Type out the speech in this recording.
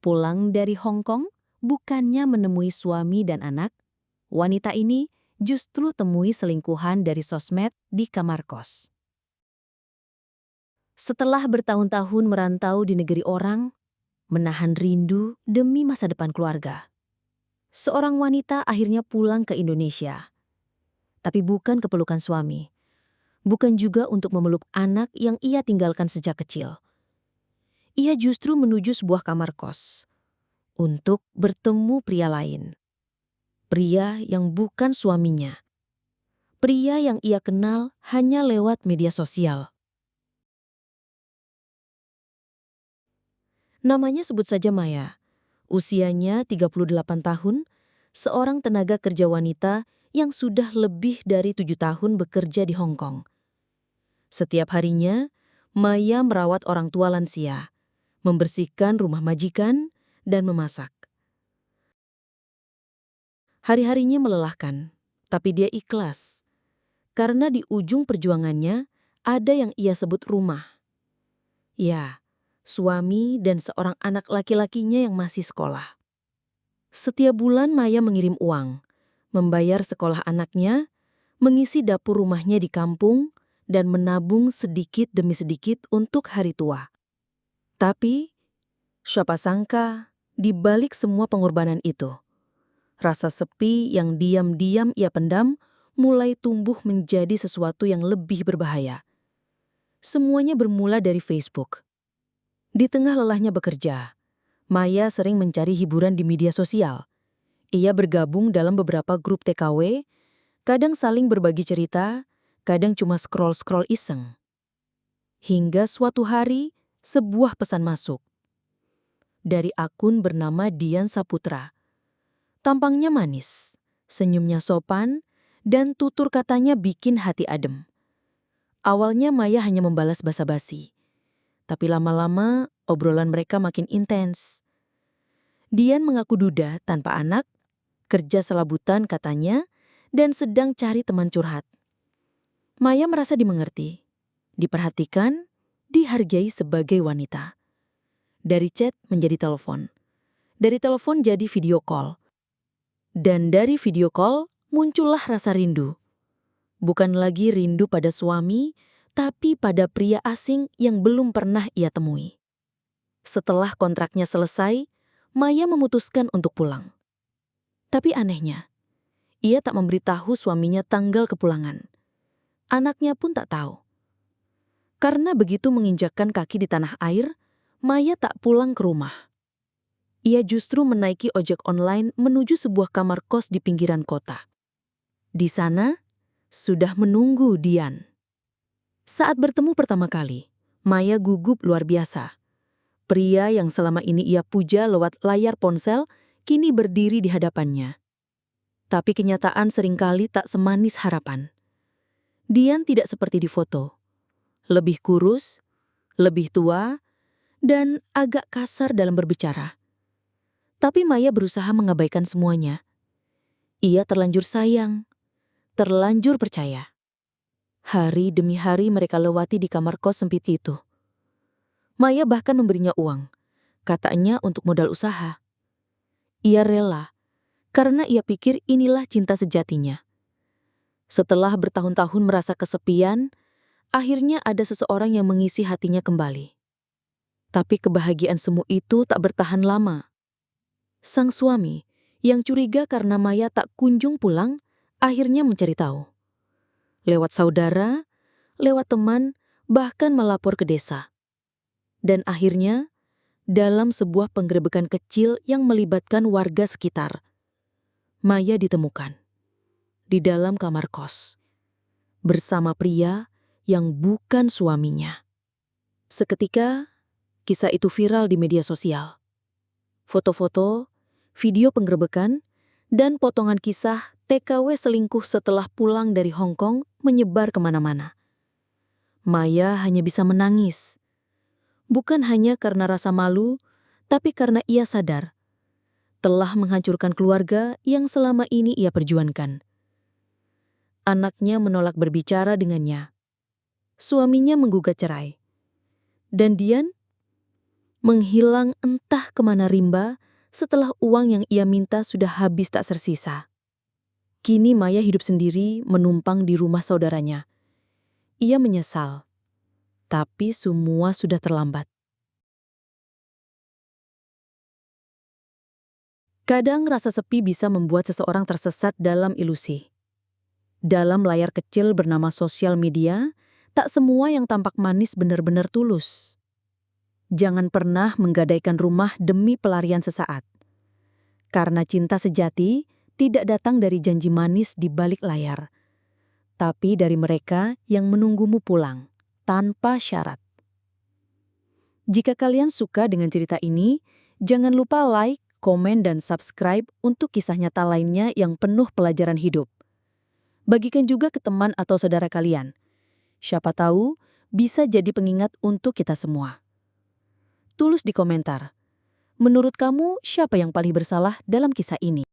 Pulang dari Hong Kong, bukannya menemui suami dan anak, wanita ini justru temui selingkuhan dari sosmed di kamar kos. Setelah bertahun-tahun merantau di negeri orang, menahan rindu demi masa depan keluarga, seorang wanita akhirnya pulang ke Indonesia. Tapi bukan ke pelukan suami, bukan juga untuk memeluk anak yang ia tinggalkan sejak kecil. Ia justru menuju sebuah kamar kos untuk bertemu pria lain. Pria yang bukan suaminya. Pria yang ia kenal hanya lewat media sosial. Namanya sebut saja Maya. Usianya 38 tahun, seorang tenaga kerja wanita yang sudah lebih dari 7 tahun bekerja di Hong Kong. Setiap harinya, Maya merawat orang tua lansia, membersihkan rumah majikan, dan memasak. Hari-harinya melelahkan, tapi dia ikhlas. Karena di ujung perjuangannya, ada yang ia sebut rumah. Ya, suami dan seorang anak laki-lakinya yang masih sekolah. Setiap bulan Maya mengirim uang, membayar sekolah anaknya, mengisi dapur rumahnya di kampung, dan menabung sedikit demi sedikit untuk hari tua. Tapi, siapa sangka, di balik semua pengorbanan itu, rasa sepi yang diam-diam ia pendam mulai tumbuh menjadi sesuatu yang lebih berbahaya. Semuanya bermula dari Facebook. Di tengah lelahnya bekerja, Maya sering mencari hiburan di media sosial. Ia bergabung dalam beberapa grup TKW, kadang saling berbagi cerita, kadang cuma scroll-scroll iseng. Hingga suatu hari, sebuah pesan masuk. Dari akun bernama Dian Saputra. Tampangnya manis, senyumnya sopan, dan tutur katanya bikin hati adem. Awalnya Maya hanya membalas basa-basi. Tapi lama-lama, obrolan mereka makin intens. Dian mengaku duda tanpa anak, kerja selabutan katanya, dan sedang cari teman curhat. Maya merasa dimengerti, diperhatikan, dihargai sebagai wanita. Dari chat menjadi telepon. Dari telepon jadi video call. Dan dari video call muncullah rasa rindu. Bukan lagi rindu pada suami, tapi pada pria asing yang belum pernah ia temui. Setelah kontraknya selesai, Maya memutuskan untuk pulang. Tapi anehnya, ia tak memberitahu suaminya tanggal kepulangan. Anaknya pun tak tahu. Karena begitu menginjakkan kaki di tanah air, Maya tak pulang ke rumah. Ia justru menaiki ojek online menuju sebuah kamar kos di pinggiran kota. Di sana, sudah menunggu Dian. Saat bertemu pertama kali, Maya gugup luar biasa. Pria yang selama ini ia puja lewat layar ponsel, kini berdiri di hadapannya. Tapi kenyataan seringkali tak semanis harapan. Dian tidak seperti di foto. Lebih kurus, lebih tua, dan agak kasar dalam berbicara. Tapi Maya berusaha mengabaikan semuanya. Ia terlanjur sayang, terlanjur percaya. Hari demi hari mereka lewati di kamar kos sempit itu. Maya bahkan memberinya uang, katanya untuk modal usaha. Ia rela, karena ia pikir inilah cinta sejatinya. Setelah bertahun-tahun merasa kesepian, akhirnya ada seseorang yang mengisi hatinya kembali. Tapi kebahagiaan semu itu tak bertahan lama. Sang suami, yang curiga karena Maya tak kunjung pulang, akhirnya mencari tahu. Lewat saudara, lewat teman, bahkan melapor ke desa. Dan akhirnya, dalam sebuah penggerebekan kecil yang melibatkan warga sekitar, Maya ditemukan di dalam kamar kos bersama pria yang bukan suaminya. Seketika, kisah itu viral di media sosial. Foto-foto, video penggerebekan, dan potongan kisah TKW selingkuh setelah pulang dari Hong Kong menyebar kemana-mana. Maya hanya bisa menangis. Bukan hanya karena rasa malu, tapi karena ia sadar telah menghancurkan keluarga yang selama ini ia perjuangkan. Anaknya menolak berbicara dengannya. Suaminya menggugat cerai. Dan Dian Menghilang entah kemana rimba setelah uang yang ia minta sudah habis tak tersisa. Kini Maya hidup sendiri menumpang di rumah saudaranya. Ia menyesal, tapi semua sudah terlambat. Kadang rasa sepi bisa membuat seseorang tersesat dalam ilusi. Dalam layar kecil bernama sosial media, tak semua yang tampak manis benar-benar tulus. Jangan pernah menggadaikan rumah demi pelarian sesaat. Karena cinta sejati tidak datang dari janji manis di balik layar, tapi dari mereka yang menunggumu pulang, tanpa syarat. Jika kalian suka dengan cerita ini, jangan lupa like, komen, dan subscribe untuk kisah nyata lainnya yang penuh pelajaran hidup. Bagikan juga ke teman atau saudara kalian. Siapa tahu bisa jadi pengingat untuk kita semua. Tulis di komentar, menurut kamu siapa yang paling bersalah dalam kisah ini?